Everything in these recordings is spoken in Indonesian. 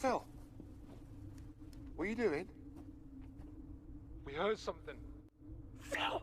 Phil, what are you doing? We heard something. Phil!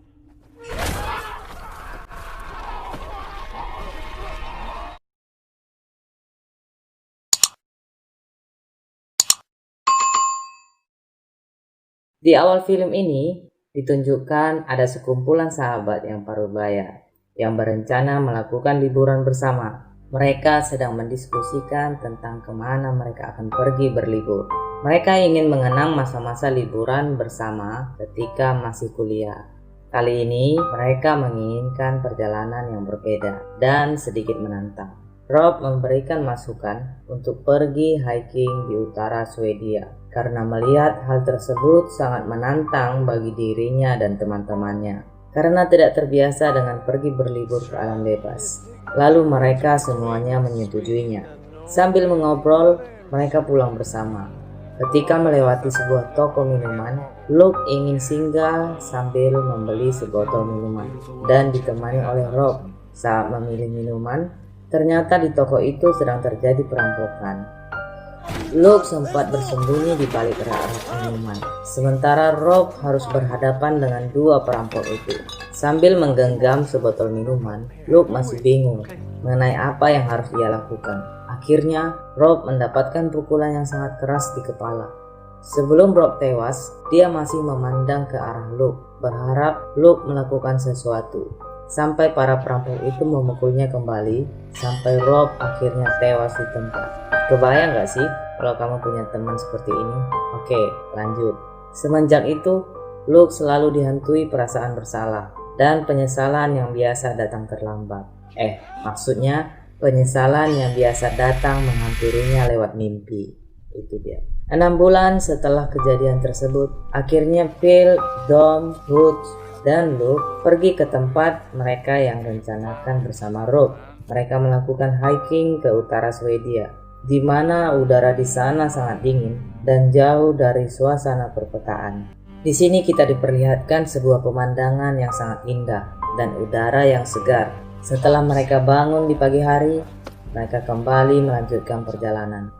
Di awal film ini ditunjukkan ada sekumpulan sahabat yang parubaya yang berencana melakukan liburan bersama. Mereka sedang mendiskusikan tentang kemana mereka akan pergi berlibur. Mereka ingin mengenang masa-masa liburan bersama ketika masih kuliah. Kali ini mereka menginginkan perjalanan yang berbeda dan sedikit menantang. Rob memberikan masukan untuk pergi hiking di utara Swedia karena melihat hal tersebut sangat menantang bagi dirinya dan teman-temannya karena tidak terbiasa dengan pergi berlibur ke alam bebas. Lalu mereka semuanya menyetujuinya. Sambil mengobrol, mereka pulang bersama. Ketika melewati sebuah toko minuman, Luke ingin singgah sambil membeli sebotol minuman dan ditemani oleh Rob. Saat memilih minuman, ternyata di toko itu sedang terjadi perampokan. Luke sempat bersembunyi di balik rak minuman, sementara Rob harus berhadapan dengan dua perampok itu. Sambil menggenggam sebotol minuman, Luke masih bingung mengenai apa yang harus ia lakukan. Akhirnya, Rob mendapatkan pukulan yang sangat keras di kepala. Sebelum Rob tewas, dia masih memandang ke arah Luke, berharap Luke melakukan sesuatu. Sampai para perampok itu memukulnya kembali, sampai Rob akhirnya tewas di tempat. Kebayang gak sih kalau kamu punya teman seperti ini? Oke, lanjut. Semenjak itu, Luke selalu dihantui perasaan bersalah dan penyesalan yang biasa datang terlambat. Maksudnya penyesalan yang biasa datang menghampirinya lewat mimpi. Itu dia. 6 bulan setelah kejadian tersebut, akhirnya Phil, Dom, Ruth, dan Luke pergi ke tempat mereka yang rencanakan bersama Rob. Mereka melakukan hiking ke utara Swedia, di mana udara di sana sangat dingin dan jauh dari suasana perkotaan. Di sini kita diperlihatkan sebuah pemandangan yang sangat indah dan udara yang segar. Setelah mereka bangun di pagi hari, mereka kembali melanjutkan perjalanan.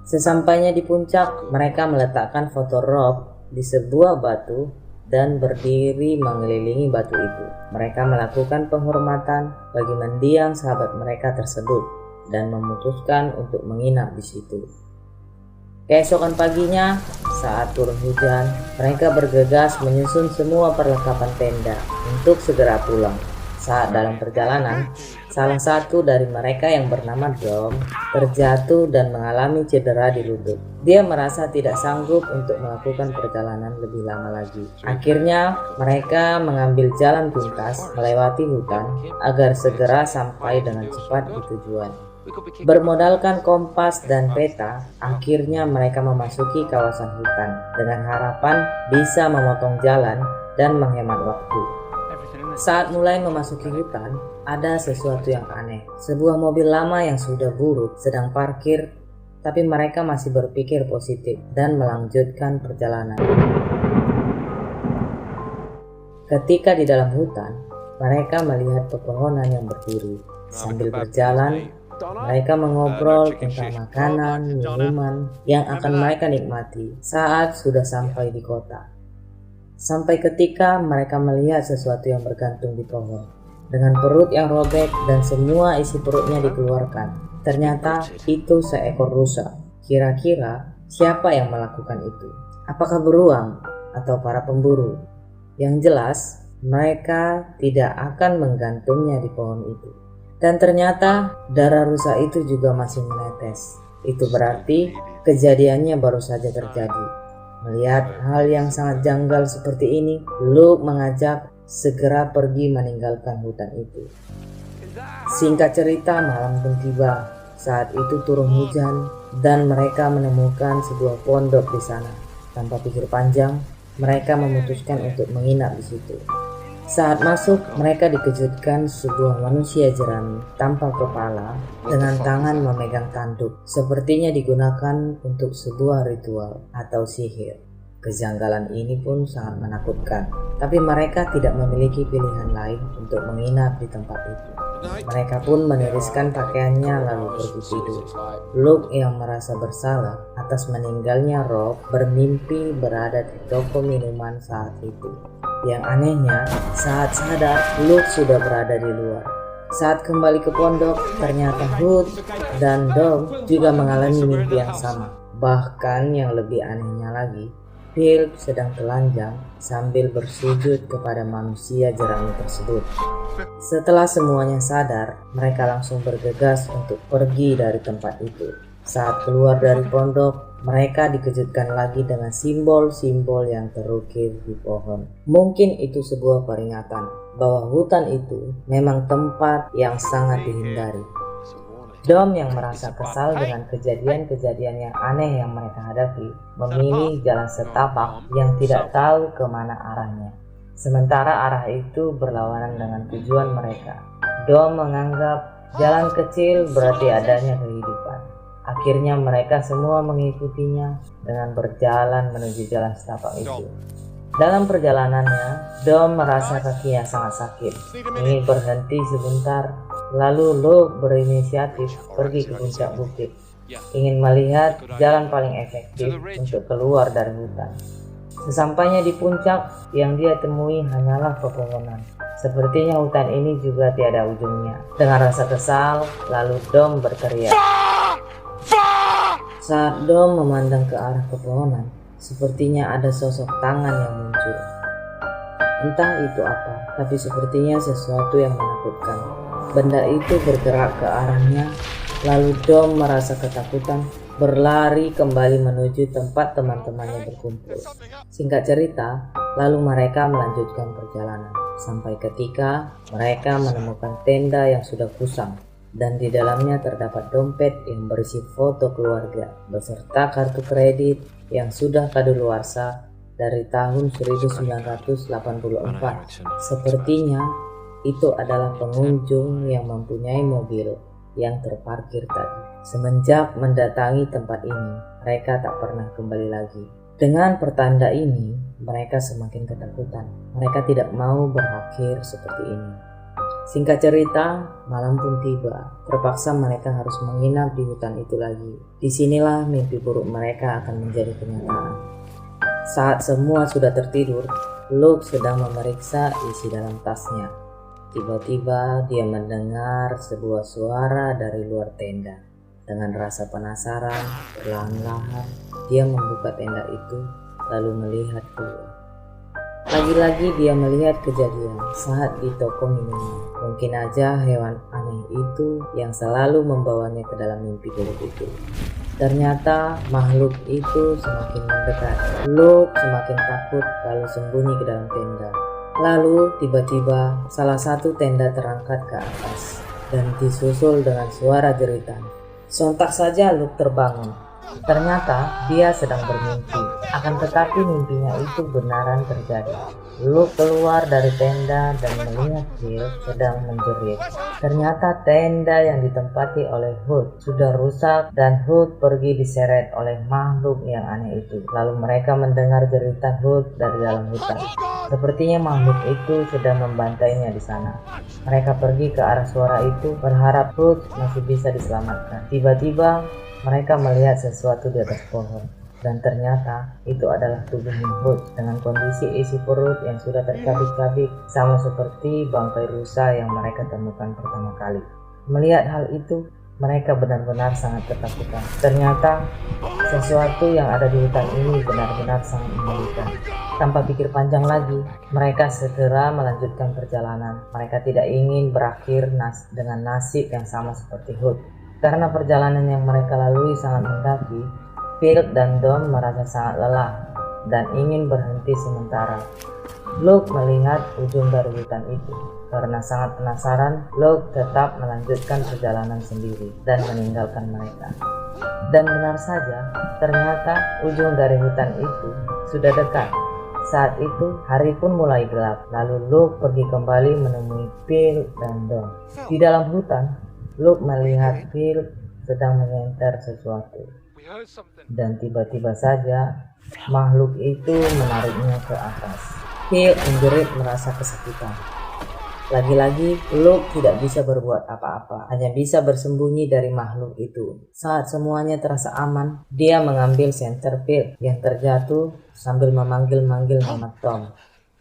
Sesampainya di puncak, mereka meletakkan foto Rob di sebuah batu dan berdiri mengelilingi batu itu. Mereka melakukan penghormatan bagi mendiang sahabat mereka tersebut dan memutuskan untuk menginap di situ. Keesokan paginya, saat turun hujan, mereka bergegas menyusun semua perlengkapan tenda untuk segera pulang. Saat dalam perjalanan, salah satu dari mereka yang bernama Dom terjatuh dan mengalami cedera di lutut. Dia merasa tidak sanggup untuk melakukan perjalanan lebih lama lagi. Akhirnya, mereka mengambil jalan pintas melewati hutan agar segera sampai dengan cepat di tujuan. Bermodalkan kompas dan peta, akhirnya mereka memasuki kawasan hutan dengan harapan bisa memotong jalan dan menghemat waktu. Saat mulai memasuki hutan, ada sesuatu yang aneh. Sebuah mobil lama yang sudah buruk sedang parkir, tapi mereka masih berpikir positif dan melanjutkan perjalanan. Ketika di dalam hutan, mereka melihat pepohonan yang berdiri. Sambil berjalan, mereka mengobrol tentang makanan, minuman yang akan mereka nikmati saat sudah sampai di kota. Sampai ketika mereka melihat sesuatu yang bergantung di pohon dengan perut yang robek dan semua isi perutnya dikeluarkan. Ternyata itu seekor rusa. Kira-kira siapa yang melakukan itu? Apakah beruang atau para pemburu? Yang jelas mereka tidak akan menggantungnya di pohon itu. Dan ternyata darah rusa itu juga masih menetes. Itu berarti kejadiannya baru saja terjadi. Melihat hal yang sangat janggal seperti ini, Luke mengajak segera pergi meninggalkan hutan itu. Singkat cerita, malam pun tiba. Saat itu turun hujan dan mereka menemukan sebuah pondok di sana. Tanpa pikir panjang, mereka memutuskan untuk menginap di situ. Saat masuk, mereka dikejutkan sebuah manusia jerami tanpa kepala dengan tangan memegang tanduk, sepertinya digunakan untuk sebuah ritual atau sihir. Kejanggalan ini pun sangat menakutkan, tapi mereka tidak memiliki pilihan lain untuk menginap di tempat itu. Mereka pun meniriskan pakaiannya lalu pergi tidur. Luke yang merasa bersalah atas meninggalnya Rob bermimpi berada di toko minuman saat itu. Yang anehnya, saat sadar, Luke sudah berada di luar. Saat kembali ke pondok, ternyata Hood dan Dom juga mengalami mimpi yang sama. Bahkan yang lebih anehnya lagi, Philip sedang telanjang sambil bersujud kepada manusia jerami tersebut. Setelah semuanya sadar, mereka langsung bergegas untuk pergi dari tempat itu. Saat keluar dari pondok, mereka dikejutkan lagi dengan simbol-simbol yang terukir di pohon. Mungkin itu sebuah peringatan bahwa hutan itu memang tempat yang sangat dihindari. Dom yang merasa kesal dengan kejadian-kejadian yang aneh yang mereka hadapi, memilih jalan setapak yang tidak tahu kemana arahnya. Sementara arah itu berlawanan dengan tujuan mereka. Dom menganggap jalan kecil berarti adanya kehidupan. Akhirnya mereka semua mengikutinya dengan berjalan menuju jalan setapak itu. Dalam perjalanannya, Dom merasa kakinya sangat sakit, ingin berhenti sebentar. Lalu Luke berinisiatif pergi ke puncak bukit, ingin melihat jalan paling efektif untuk keluar dari hutan. Sesampainya di puncak, yang dia temui hanyalah pepohonan. Sepertinya hutan ini juga tiada ujungnya. Dengan rasa kesal, lalu Dom berteriak. Saat Dom memandang ke arah pepohonan, sepertinya ada sosok tangan yang muncul. Entah itu apa, tapi sepertinya sesuatu yang menakutkan. Benda itu bergerak ke arahnya, lalu Dom merasa ketakutan, berlari kembali menuju tempat teman-temannya berkumpul. Singkat cerita, lalu mereka melanjutkan perjalanan, sampai ketika mereka menemukan tenda yang sudah kusam, dan di dalamnya terdapat dompet yang berisi foto keluarga, beserta kartu kredit yang sudah kadaluarsa dari tahun 1984. Sepertinya itu adalah pengunjung yang mempunyai mobil yang terparkir tadi. Semenjak mendatangi tempat ini, mereka tak pernah kembali lagi. Dengan pertanda ini, mereka semakin ketakutan. Mereka tidak mau berakhir seperti ini. Singkat cerita, malam pun tiba. Terpaksa mereka harus menginap di hutan itu lagi. Disinilah mimpi buruk mereka akan menjadi kenyataan. Saat semua sudah tertidur, Luke sedang memeriksa isi dalam tasnya. Tiba-tiba dia mendengar sebuah suara dari luar tenda. Dengan rasa penasaran, perlahan-lahan dia membuka tenda itu lalu melihat keluar. Lagi-lagi dia melihat kejadian saat di toko minuman. Mungkin aja hewan aneh itu yang selalu membawanya ke dalam mimpi buruk itu. Ternyata makhluk itu semakin mendekat. Luke semakin takut lalu sembunyi ke dalam tenda. Lalu tiba-tiba salah satu tenda terangkat ke atas dan disusul dengan suara jeritan. Sontak saja Luke terbangun. Ternyata dia sedang bermimpi, akan tetapi mimpinya itu benaran terjadi. Luke keluar dari tenda dan melihat Phil sedang menjerit. Ternyata tenda yang ditempati oleh Hood sudah rusak dan Hood pergi diseret oleh makhluk yang aneh itu. Lalu mereka mendengar jeritan Hood dari dalam hutan. Sepertinya makhluk itu sedang membantainya di sana. Mereka pergi ke arah suara itu berharap Hood masih bisa diselamatkan. Tiba-tiba mereka melihat sesuatu di atas pohon, dan ternyata itu adalah tubuhnya Hood dengan kondisi isi perut yang sudah tercabik-cabik, sama seperti bangkai rusa yang mereka temukan pertama kali. Melihat hal itu, mereka benar-benar sangat ketakutan. Ternyata sesuatu yang ada di hutan ini benar-benar sangat mengerikan. Tanpa pikir panjang lagi, mereka segera melanjutkan perjalanan. Mereka tidak ingin berakhir dengan nasib yang sama seperti Hood. Karena perjalanan yang mereka lalui sangat mendaki, Phil dan Dom merasa sangat lelah dan ingin berhenti sementara. Luke melihat ujung dari hutan itu. Karena sangat penasaran, Luke tetap melanjutkan perjalanan sendiri dan meninggalkan mereka. Dan benar saja, ternyata ujung dari hutan itu sudah dekat. Saat itu, hari pun mulai gelap. Lalu Luke pergi kembali menemui Phil dan Dom. Di dalam hutan, Luke melihat Phil sedang mengenter sesuatu. We heard something. Dan tiba-tiba saja makhluk itu menariknya ke atas. Phil menjerit merasa kesakitan. Lagi-lagi Luke tidak bisa berbuat apa-apa, hanya bisa bersembunyi dari makhluk itu. Saat semuanya terasa aman, dia mengambil senter Phil yang terjatuh sambil memanggil-manggil nama Tom.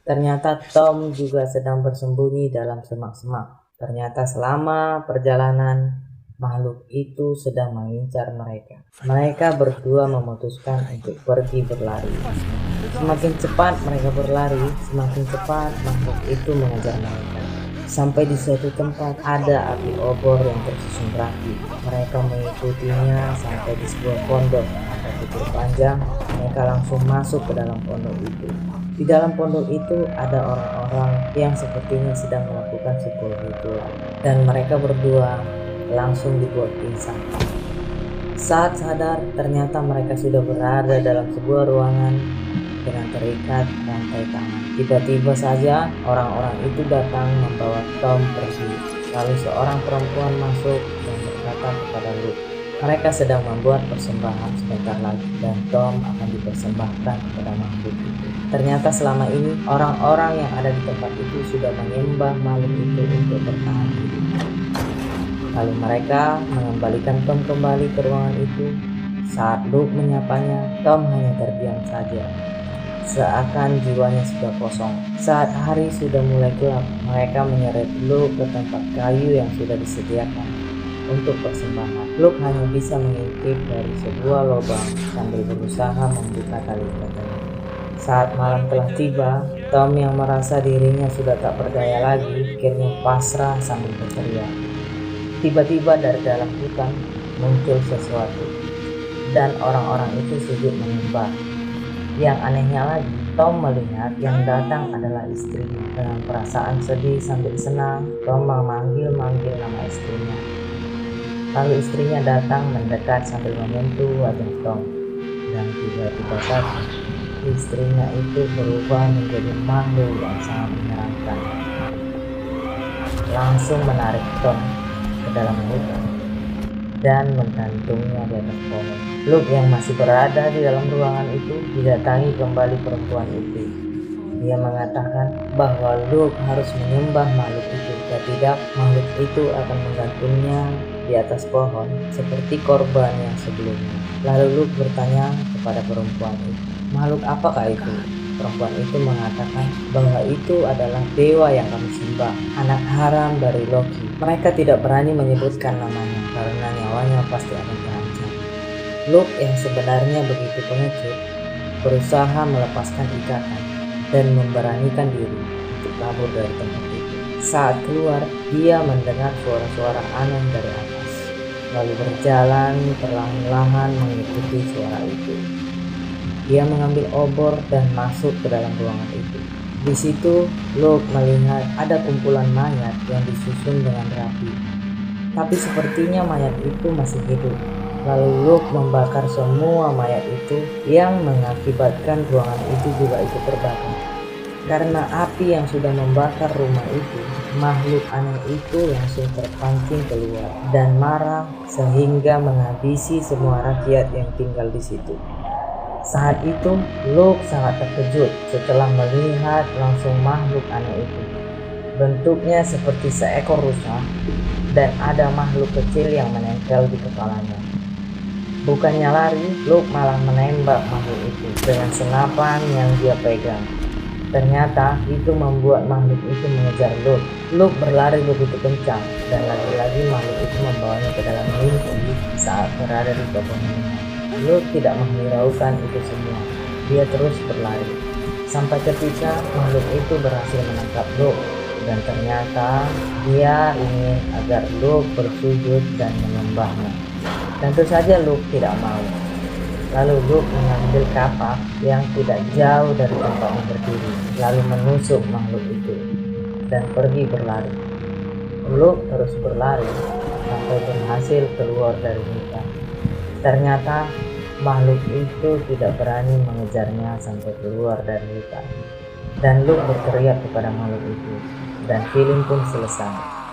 Ternyata Tom juga sedang bersembunyi dalam semak-semak. Ternyata selama perjalanan, makhluk itu sedang mengincar mereka. Mereka berdua memutuskan untuk pergi berlari. Semakin cepat mereka berlari, semakin cepat makhluk itu mengejar mereka. Sampai di suatu tempat ada api obor yang tersusun rapi. Mereka mengikutinya sampai di sebuah pondok. Ada fitur panjang, mereka langsung masuk ke dalam pondok itu. Di dalam pondok itu ada orang-orang yang sepertinya sedang melakukan sebuah ritual. Dan mereka berdua langsung dibuat pingsan. Saat sadar, ternyata mereka sudah berada dalam sebuah ruangan dengan terikat rantai tangan. Tiba-tiba saja orang-orang itu datang membawa Tom pergi. Lalu seorang perempuan masuk dan berkata kepada Luke, mereka sedang membuat persembahan sebentar lagi dan Tom akan dipersembahkan kepada makhluk itu. Ternyata selama ini orang-orang yang ada di tempat itu sudah menyembah makhluk itu untuk bertahan hidup. Lalu mereka mengembalikan Tom kembali ke ruangan itu. Saat Luke menyapanya, Tom hanya terdiam saja, seakan jiwanya sudah kosong. Saat hari sudah mulai gelap, mereka menyeret Luke ke tempat kayu yang sudah disediakan untuk persembahan. Luke hanya bisa mengintip dari sebuah lubang sambil berusaha membuka tali ikatnya. Saat malam telah tiba, Tom yang merasa dirinya sudah tak berdaya lagi, akhirnya pasrah sambil berteriak. Tiba-tiba dari dalam hutan muncul sesuatu, dan orang-orang itu sujud menyembah. Yang anehnya lagi, Tom melihat yang datang adalah istrinya. Dengan perasaan sedih sambil senang, Tom memanggil-manggil nama istrinya. Lalu istrinya datang mendekat sambil menyentuh wajah Tom. Dan tiba-tiba saja, istrinya itu berubah menjadi makhluk yang sangat menyeramkan. Langsung menarik Tom ke dalam hutan dan menggantungnya di atas pohon. Luke yang masih berada di dalam ruangan itu didatangi kembali perempuan itu. Dia mengatakan bahwa Luke harus menyembah makhluk itu, jika tidak makhluk itu akan menggantungnya di atas pohon seperti korban yang sebelumnya. Lalu Luke bertanya kepada perempuan itu, makhluk apakah itu? Perempuan itu mengatakan bahwa itu adalah dewa yang kami sembah, anak haram dari Loki. Mereka tidak berani menyebutkan namanya karena nyawanya pasti akan terancam. Luke yang sebenarnya begitu pengecut berusaha melepaskan ikatan dan memberanikan diri untuk kabur dari tempat itu. Saat keluar, dia mendengar suara-suara aneh dari atas, lalu berjalan perlahan-lahan mengikuti suara itu. Dia mengambil obor dan masuk ke dalam ruangan itu. Di situ, Luke melihat ada kumpulan mayat yang disusun dengan rapi. Tapi sepertinya mayat itu masih hidup. Lalu Luke membakar semua mayat itu yang mengakibatkan ruangan itu juga ikut terbakar. Karena api yang sudah membakar rumah itu, makhluk aneh itu langsung terpancing keluar dan marah sehingga menghabisi semua rakyat yang tinggal di situ. Saat itu, Luke sangat terkejut setelah melihat langsung makhluk aneh itu. Bentuknya seperti seekor rusa dan ada makhluk kecil yang menempel di kepalanya. Bukannya lari, Luke malah menembak makhluk itu dengan senapan yang dia pegang. Ternyata itu membuat makhluk itu mengejar Luke. Luke berlari begitu kencang dan lagi-lagi makhluk itu membawanya ke dalam mimpi saat berada di pepohonan. Luke tidak menghiraukan itu semua. Dia terus berlari sampai ketika makhluk itu berhasil menangkap Luke, dan ternyata dia ingin agar Luke bersujud dan menyembahnya. Tentu saja Luke tidak mau. Lalu Luke mengambil kapak yang tidak jauh dari tempatnya berdiri, lalu menusuk makhluk itu dan pergi berlari. Luke terus berlari sampai berhasil keluar dari hutan. Ternyata makhluk itu tidak berani mengejarnya sampai keluar dari hutan. Dan Luke berteriak kepada makhluk itu, dan film pun selesai.